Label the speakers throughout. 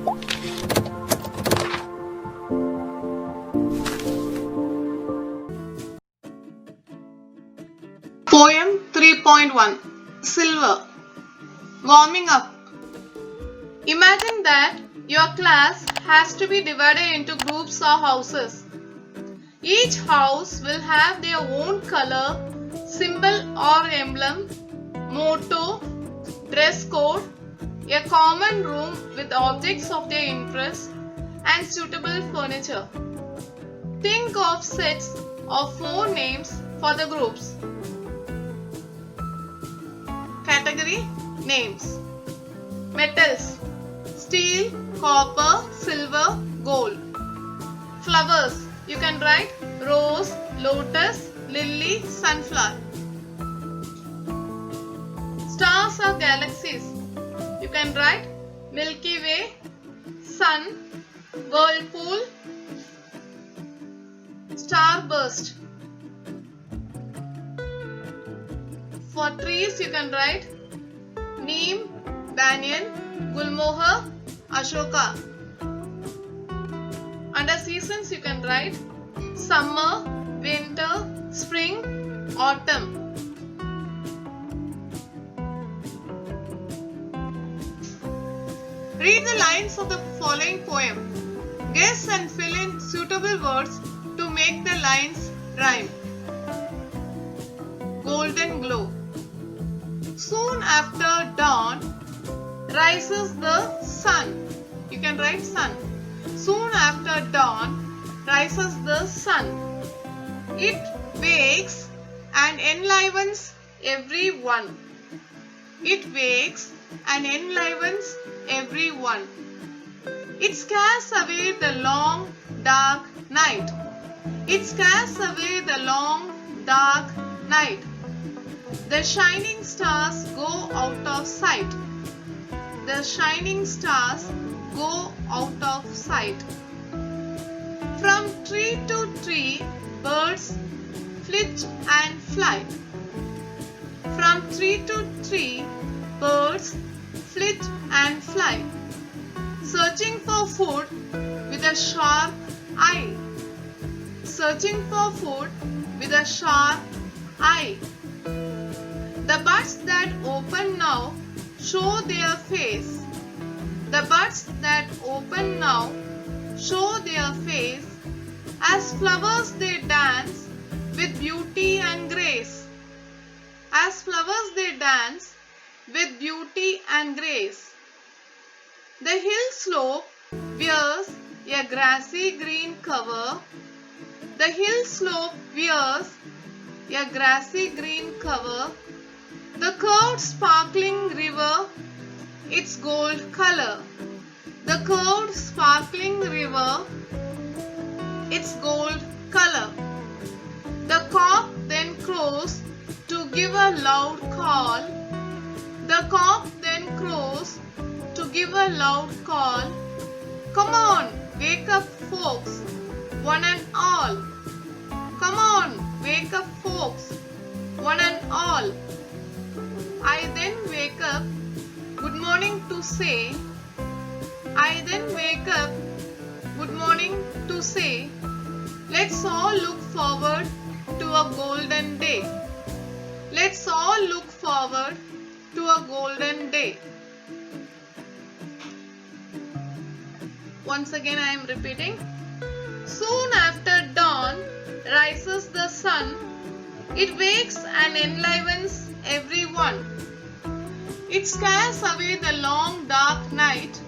Speaker 1: Poem 3.1 Silver. Warming up. Imagine that your class has to be divided into groups or houses. Each house will have their own color, symbol or emblem, motto, dress code, a common room with objects of their interest, and suitable furniture. Think of sets of 4 names for the groups. Category names. Metals: steel, copper, silver, gold. Flowers: you can write rose, lotus, lily, sunflower. Stars or galaxies: you can write Milky Way, sun, whirlpool, starburst. For trees, you can write neem, banyan, gulmohar, ashoka. Under seasons, you can write summer, winter, spring, autumn. Read the lines of the following poem. Guess and fill in suitable words to make the lines rhyme. Golden glow. Soon after dawn rises the sun. You can write sun. Soon after dawn rises the sun. It wakes and enlivens everyone. It wakes and enlivens everyone. It scares away the long dark night. It scares away the long dark night. The shining stars go out of sight. The shining stars go out of sight. From tree to tree, birds flit and fly. From tree to tree, birds flit and fly. Searching for food with a sharp eye. Searching for food with a sharp eye. The buds that open now show their face. The buds that open now show their face. As flowers they dance with beauty and grace. As flowers they dance with beauty and grace. The hill slope wears a grassy green cover. The hill slope wears a grassy green cover. The curved sparkling river, its gold color. The curved sparkling river, its gold color. The cock then crows to give a loud call. The cock then crows to give a loud call. Come on, wake up folks, one and all. Come on, wake up folks, one and all. I then wake up, good morning to say. I then wake up, good morning to say. Let's all look forward to a golden day. Let's all look forward to a golden day. Once again I am repeating. Soon after dawn rises the sun. It wakes and enlivens everyone. It scares away the long dark night.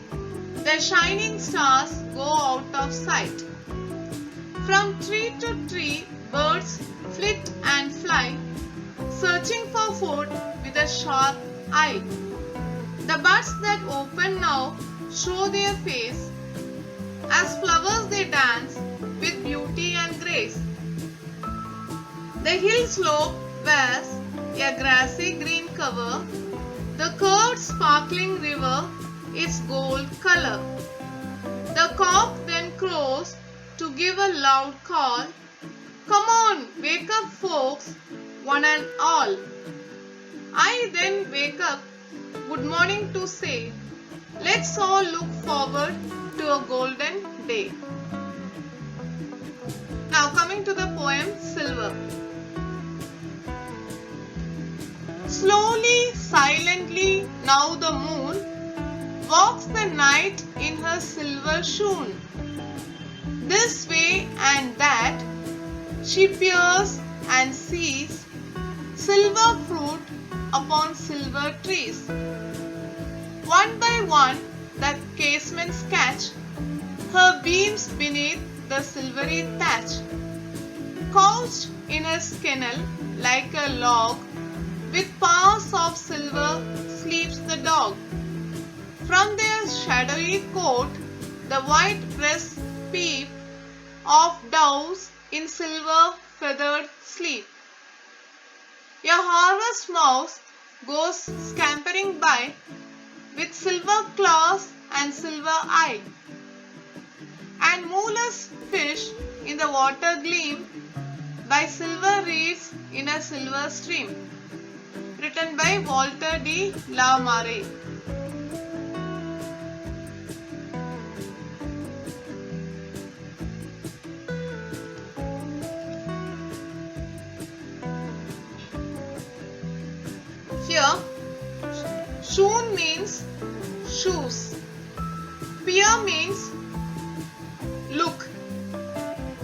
Speaker 1: The shining stars go out of sight. From tree to tree, birds flit and fly, searching for food with a sharp eye. The buds that open now show their face. As flowers they dance with beauty and grace. The hill slope wears a grassy green cover. The curved sparkling river is gold color. The cock then crows to give a loud call. Come on, wake up folks, one and all. I then wake up, good morning to say. Let's all look forward to a golden day. Now coming to the poem Silver. Slowly, silently, now the moon walks the night in her silver shoon. This way and that she peers and sees silver fruit upon silver trees. One by one the casements catch her beams beneath the silvery thatch. Couched in a kennel like a log, with paws of silver sleeps the dog. From their shadowy coat the white breasts peep of doves in silver feathered sleep. A harvest mouse goes scampering by with silver claws and silver eye, and mooless fish in the water gleam by silver reeds in a silver stream. Written by Walter de la Mare. Here, shoon means shoes. Peer means look.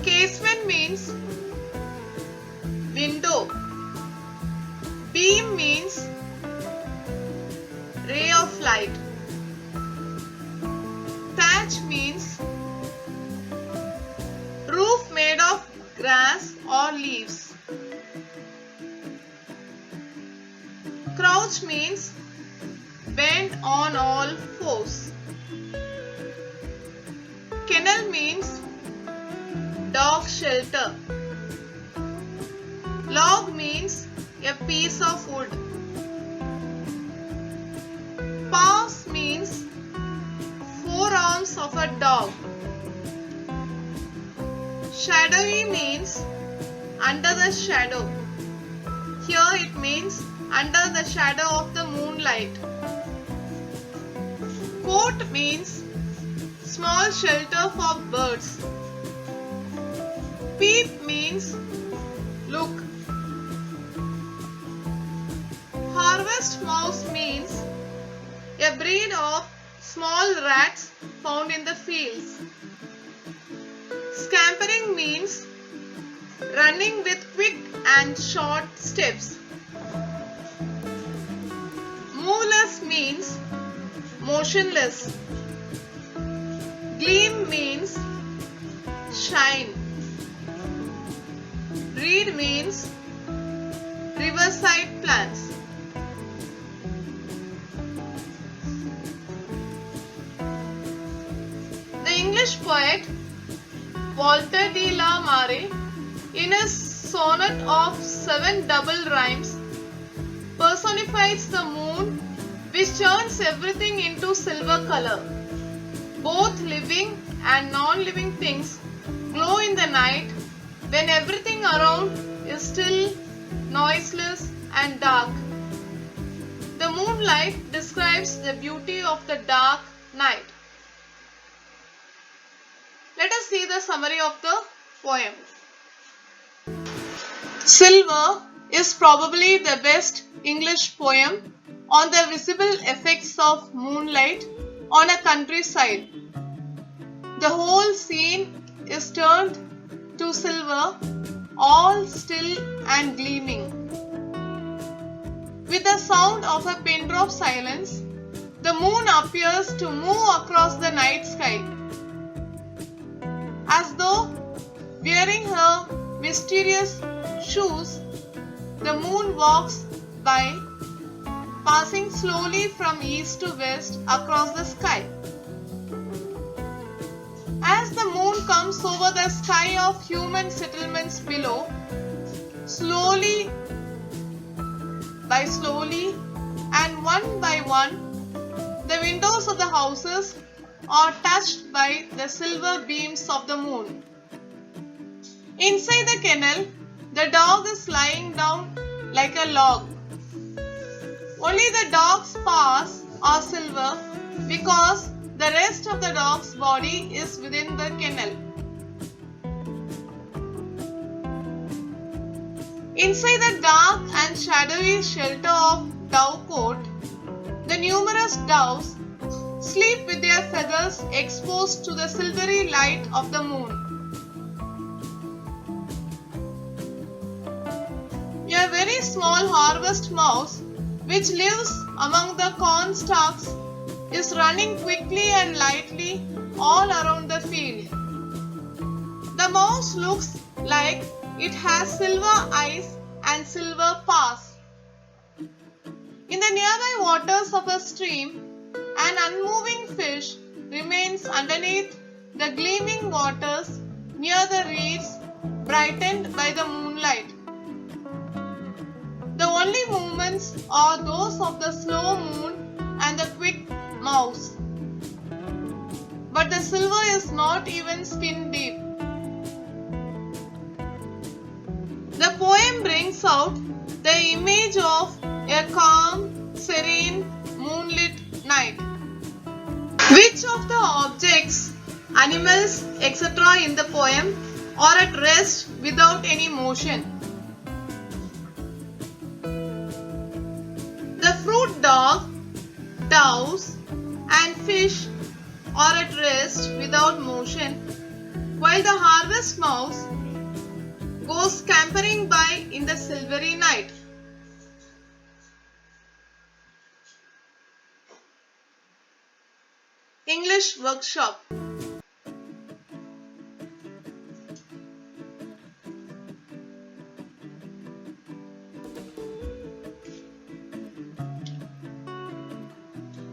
Speaker 1: Casement means window. Beam means ray of light. Thatch means roof made of grass or leaves. Crouch means bend on all fours. Kennel means dog shelter. Log means a piece of wood. Paws means forearms of a dog. Shadowy means under the shadow. Here it means under the shadow of the moonlight. Coat means small shelter for birds. Peep means look. Harvest mouse means a breed of small rats found in the fields. Scampering means running with quick and short steps. Moveless means motionless. Gleam means shine. Reed means riverside plants. The English poet Walter de la Mare, in a sonnet of 7 double rhymes, personifies the moon which turns everything into silver color. Both living and non-living things glow in the night when everything around is still, noiseless and dark. The moonlight describes the beauty of the dark night. Let us see the summary of the poem. Silver is probably the best English poem on the visible effects of moonlight on a countryside. The whole scene is turned to silver, all still and gleaming. With the sound of a pin drop silence, the moon appears to move across the night sky, as though wearing her mysterious shoes. The moon walks by, passing slowly from east to west across the sky. As the moon comes over the sky of human settlements below, slowly by slowly and one by one, the windows of the houses are touched by the silver beams of the moon. Inside the kennel, the dog is lying down like a log. Only the dog's paws are silver, because the rest of the dog's body is within the kennel. Inside the dark and shadowy shelter of dovecote, the numerous doves sleep with their feathers exposed to the silvery light of the moon. A very small harvest mouse, which lives among the corn stalks, is running quickly and lightly all around the field. The mouse looks like it has silver eyes and silver paws. In the nearby waters of a stream, an unmoving fish remains underneath the gleaming waters near the reeds brightened by the moonlight. The only movements are those of the slow moon and the quick mouse. But the silver is not even skin deep. The poem brings out the image of a calm, serene, moonlit night. Which of the objects, animals, etc. in the poem are at rest without any motion? The fruit dog, doves, and fish are at rest without motion, while the harvest mouse goes scampering by in the silvery night. English workshop.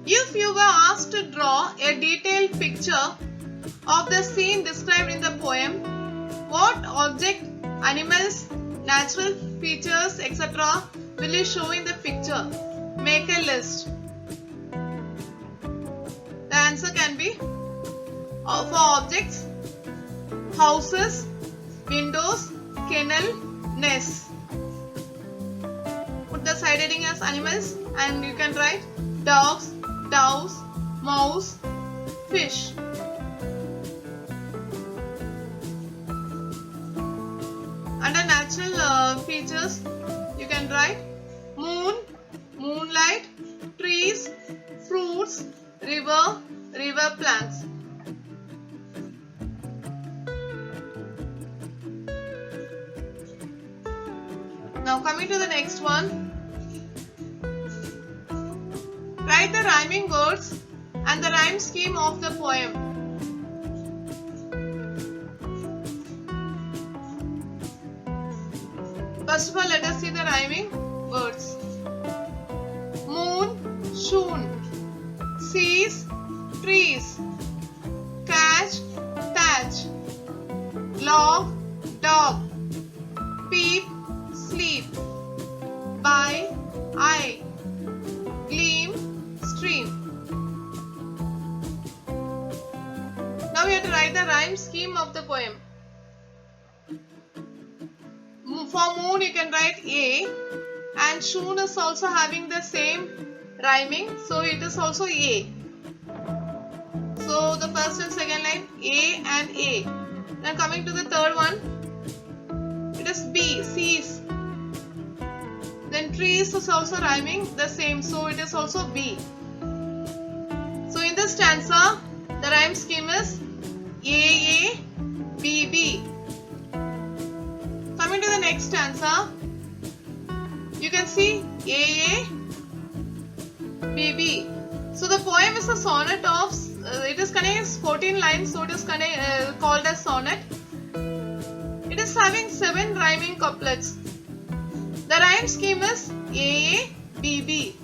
Speaker 1: If you were asked to draw a detailed picture of the scene described in the poem, what object, animals, natural features, etc. will you show in the picture? Make a list. The answer can be for objects: houses, windows, kennel, nests. Put the side heading as animals and you can write dogs, doves, mouse, fish. Under natural features, you can write moon, moonlight, trees, fruits, river, river plants. Now coming to the next one. Write the rhyming words and the rhyme scheme of the poem. First of all, let us see the rhyming words. Moon, shoon. Seas, trees. Catch, thatch. Log, dog. Peep, sleep. By, eye. Gleam, stream. Now we have to write the rhyme scheme of the poem. For moon you can write A, and shoon is also having the same rhyming, so it is also A. So the first and second line A and A. Then coming to the third one, it is B, seas. Then trees is also rhyming the same, so it is also B. So in this stanza, the rhyme scheme is A, B, B. Coming to the next stanza, you can see A, B, B. So the poem is a sonnet of, it is containing 14 lines, so it is called as sonnet. It is having 7 rhyming couplets. The rhyme scheme is A, B, B.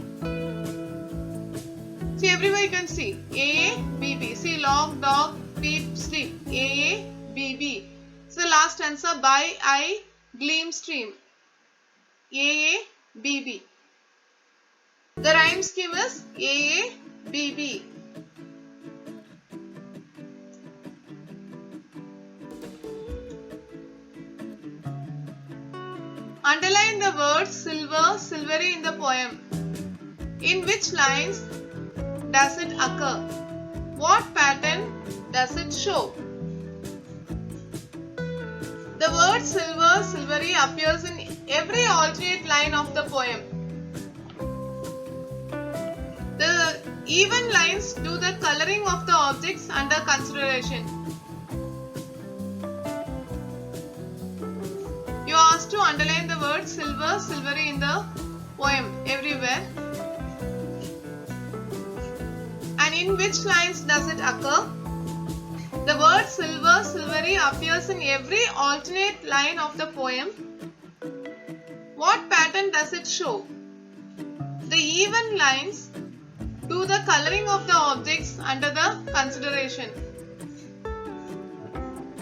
Speaker 1: See, everywhere you can see A, B, B. See, log, dog, peep, sleep. A, B, B. So the last stanza, by, eye, gleam, stream. A, B, B. The rhyme scheme is A, B, B. Underline the word silver, silvery in the poem. In which lines does it occur? What pattern does it show? The word silver, silvery appears in every alternate line of the poem. The even lines do the coloring of the objects under consideration. You are asked to underline the word silver, silvery in the poem everywhere. And in which lines does it occur? The word silver, silvery appears in every alternate line of the poem. What pattern does it show? The even lines do the coloring of the objects under the consideration.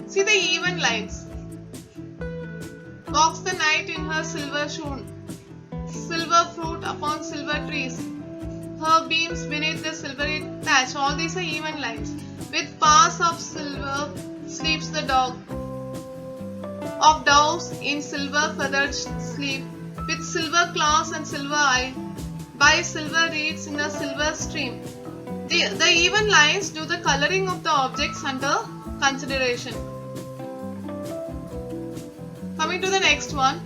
Speaker 1: See the even lines. Walks the knight in her silver shoon. Silver fruit upon silver trees. Her beams beneath the silvery thatch. All these are even lines. With paws of silver sleeps the dog. Of doves in silver feathered sleep. With silver claws and silver eye. By silver reeds in a silver stream. The even lines do the coloring of the objects under consideration. Coming to the next one.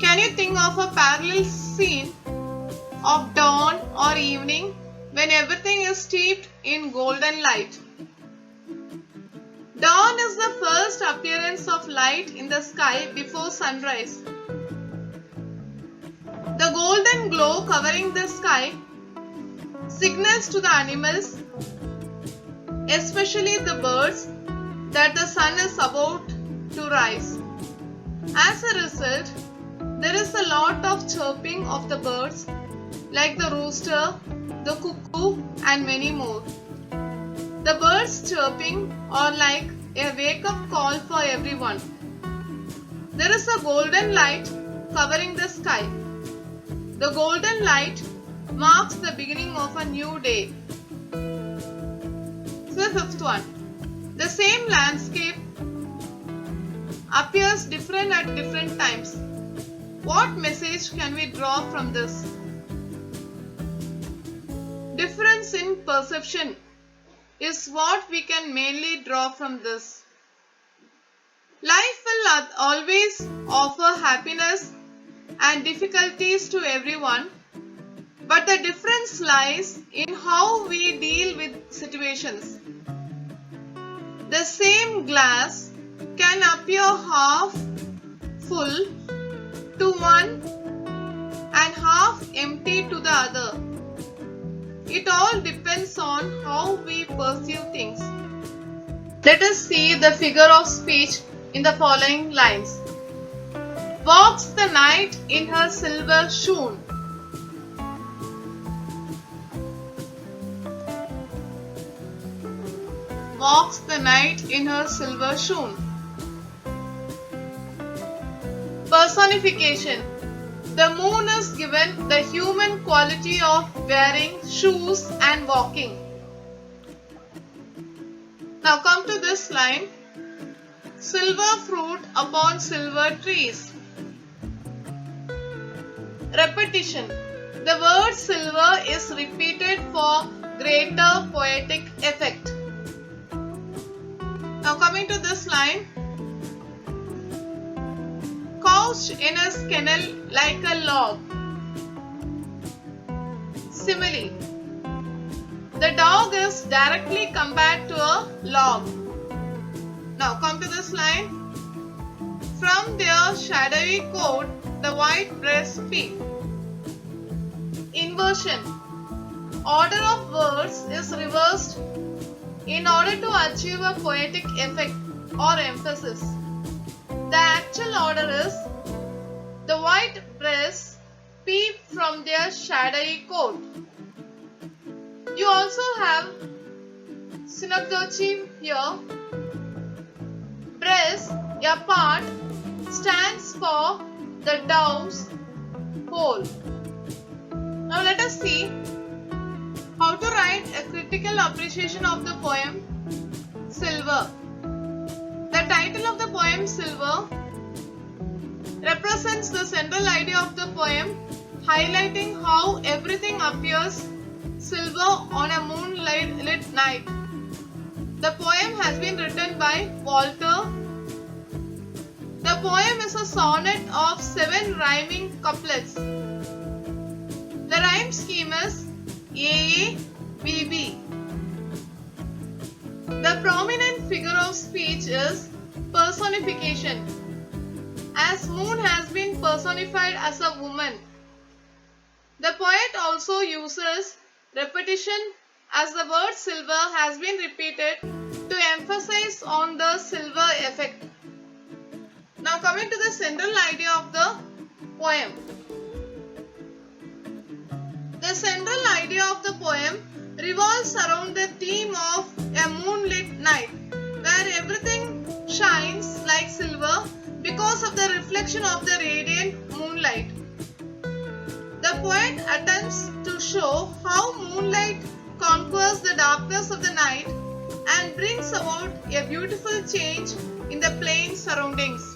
Speaker 1: Can you think of a parallel scene of dawn or evening when everything is steeped in golden light? Dawn is the first appearance of light in the sky before sunrise. The golden glow covering the sky signals to the animals, especially the birds, that the sun is about to rise. As a result, there is a lot of chirping of the birds, like the rooster, the cuckoo, and many more. The birds chirping are like a wake-up call for everyone. There is a golden light covering the sky. The golden light marks the beginning of a new day. So the fifth one. The same landscape appears different at different times. What message can we draw from this? Difference in perception is what we can mainly draw from this. Life will always offer happiness and difficulties to everyone, but the difference lies in how we deal with situations. The same glass can appear half full to one and half empty to the other. It all depends on how we perceive things. Let us see the figure of speech in the following lines. Walks the knight in her silver shoon. Walks the knight in her silver shoon. Personification. The moon is given the human quality of wearing shoes and walking. Now come to this line. Silver fruit upon silver trees. Repetition. The word silver is repeated for greater poetic effect. Now coming to this line. Couched in his kennel like a log. Simile. The dog is directly compared to a log. Now come to this line. From their shadowy coat, the white breasts peep. Inversion. Order of words is reversed in order to achieve a poetic effect or emphasis. The actual order is the white breasts peep from their shadowy coat. You also have synecdoche here. Breast, a part, stands for the dove's hole. Now let us see how to write a critical appreciation of the poem Silver. The title of the poem Silver represents the central idea of the poem, highlighting how everything appears silver on a moonlit night. The poem has been written by Walter. The poem is a sonnet of 7 rhyming couplets. The rhyme scheme is AA, BB. The prominent figure of speech is personification, as moon has been personified as a woman. The poet also uses repetition, as the word silver has been repeated to emphasize on the silver effect. Now coming to the central idea of the poem. The central idea of the poem revolves around the theme of a moonlit night, where everything shines like silver because of the reflection of the radiant moonlight. The poet attempts to show how moonlight conquers the darkness of the night and brings about a beautiful change in the plain surroundings.